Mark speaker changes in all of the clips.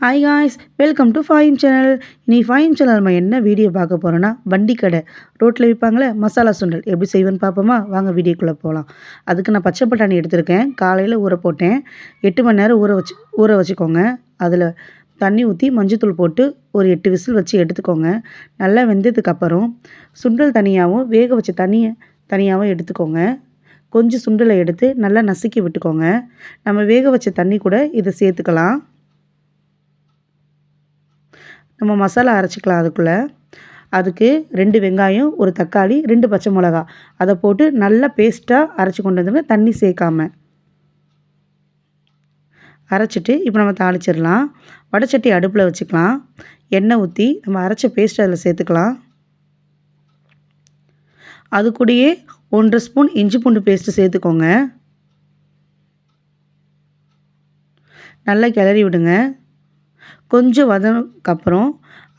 Speaker 1: Hi guys, welcome to Fahim channel. இன்னைக்கு Fahim channel நம்ம என்ன வீடியோ பார்க்க போகிறோன்னா, வண்டி கடை ரோட்டில் விற்பாங்களே மசாலா சுண்டல் எப்படி செய்வேன்னு பார்ப்போமா? வாங்க வீடியோக்குள்ளே போகலாம். அதுக்கு நான் பச்சை பட்டாணி எடுத்திருக்கேன். காலையில் ஊற போட்டேன். 8 மணி நேரம் ஊற வச்சுக்கோங்க. அதில் தண்ணி ஊற்றி மஞ்சத்தூள் போட்டு ஒரு 8 விசில் வச்சு எடுத்துக்கோங்க. நல்லா வெந்ததுக்கப்புறம் சுண்டல் தனியாகவும் வேக வச்ச தனியாகவும் எடுத்துக்கோங்க. கொஞ்சம் சுண்டலை எடுத்து நல்லா நசுக்கி விட்டுக்கோங்க. நம்ம வேக வச்ச தண்ணி கூட இதை சேர்த்துக்கலாம். நம்ம மசாலா அரைச்சிக்கலாம். அதுக்கு 2 வெங்காயம், 1 தக்காளி, 2 பச்சை மிளகா அதை போட்டு நல்லா பேஸ்ட்டாக அரைச்சி கொண்டு வந்துங்க, தண்ணி சேர்க்காம அரைச்சிட்டு இப்போ நம்ம தாளிச்சிடலாம். வடைச்சட்டி அடுப்பில் வச்சுக்கலாம். எண்ணெய் ஊற்றி நம்ம அரைச்ச பேஸ்ட் அதில் சேர்த்துக்கலாம். அது கூடயே 1.5 ஸ்பூன் இஞ்சி பூண்டு பேஸ்ட்டு சேர்த்துக்கோங்க. நல்லா கிளறி விடுங்க. கொஞ்சம் வதனதுக்கப்புறம்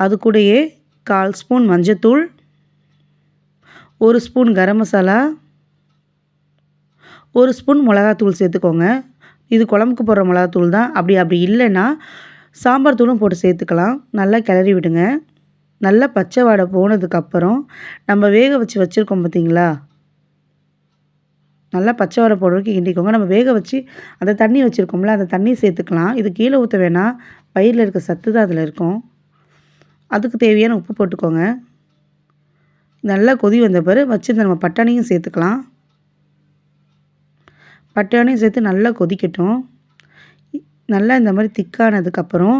Speaker 1: அது கூடயே 1/4 ஸ்பூன் மஞ்சத்தூள், 1 ஸ்பூன் கரம் மசாலா, 1 ஸ்பூன் மிளகாத்தூள் சேர்த்துக்கோங்க. இது குழம்புக்கு போடுற மிளகாத்தூள் தான். அப்படி இல்லைன்னா சாம்பார் தூளும் போட்டு சேர்த்துக்கலாம். நல்லா கிளறி விடுங்க. நல்லா பச்சை வாடை போனதுக்கப்புறம் நம்ம வேக வச்சுருக்கோம் பார்த்தீங்களா, நல்லா பச்சை வாடை போடுறதுக்கு கிண்டிக்கோங்க. நம்ம வேக வச்சு அந்த தண்ணி வச்சுருக்கோம்ல, அந்த தண்ணி சேர்த்துக்கலாம். இது கீழே ஊற்ற வேணாம், பயிரில் இருக்க சத்து தான் அதில் இருக்கும். அதுக்கு தேவையான உப்பு போட்டுக்கோங்க. நல்லா கொதி வந்த பிறகு வச்சுருந்த நம்ம பட்டாணியும் சேர்த்துக்கலாம். பட்டாணியும் சேர்த்து நல்லா கொதிக்கட்டும். நல்லா இந்த மாதிரி திக்கானதுக்கப்புறம்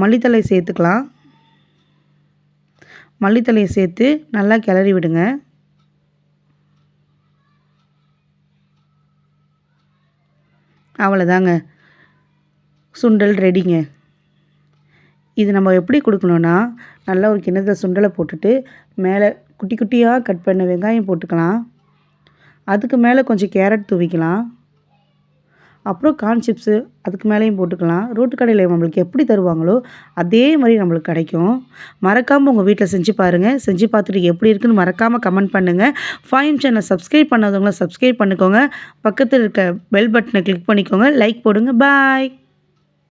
Speaker 1: மல்லித்தழை சேர்த்துக்கலாம். மல்லித்தழையை சேர்த்து நல்லா கிளறி விடுங்க. அவ்வளோதாங்க, சுண்டல் ரெடிங்க. இது நம்ம எப்படி கொடுக்கணுன்னா, நல்லா ஒரு கிண்ணத்தில் சுண்டலை போட்டுட்டு மேலே குட்டி குட்டியாக கட் பண்ண வெங்காயம் போட்டுக்கலாம். அதுக்கு மேலே கொஞ்சம் கேரட் தூவிக்கலாம். அப்புறம் கார்ன் சிப்ஸு அதுக்கு மேலேயும் போட்டுக்கலாம். ரோட்டு கடையில் நம்மளுக்கு எப்படி தருவாங்களோ அதே மாதிரி நம்மளுக்கு கிடைக்கும். மறக்காமல் உங்கள் வீட்டில் செஞ்சு பாருங்கள். செஞ்சு பார்த்துட்டு எப்படி இருக்குன்னு மறக்காமல் கமெண்ட் பண்ணுங்கள். ஃபாயிம் சேனல் சப்ஸ்கிரைப் பண்ணாதவங்கள சப்ஸ்கிரைப் பண்ணிக்கோங்க. பக்கத்தில் இருக்க பெல் பட்டனை கிளிக் பண்ணிக்கோங்க. லைக் போடுங்க. பாய்.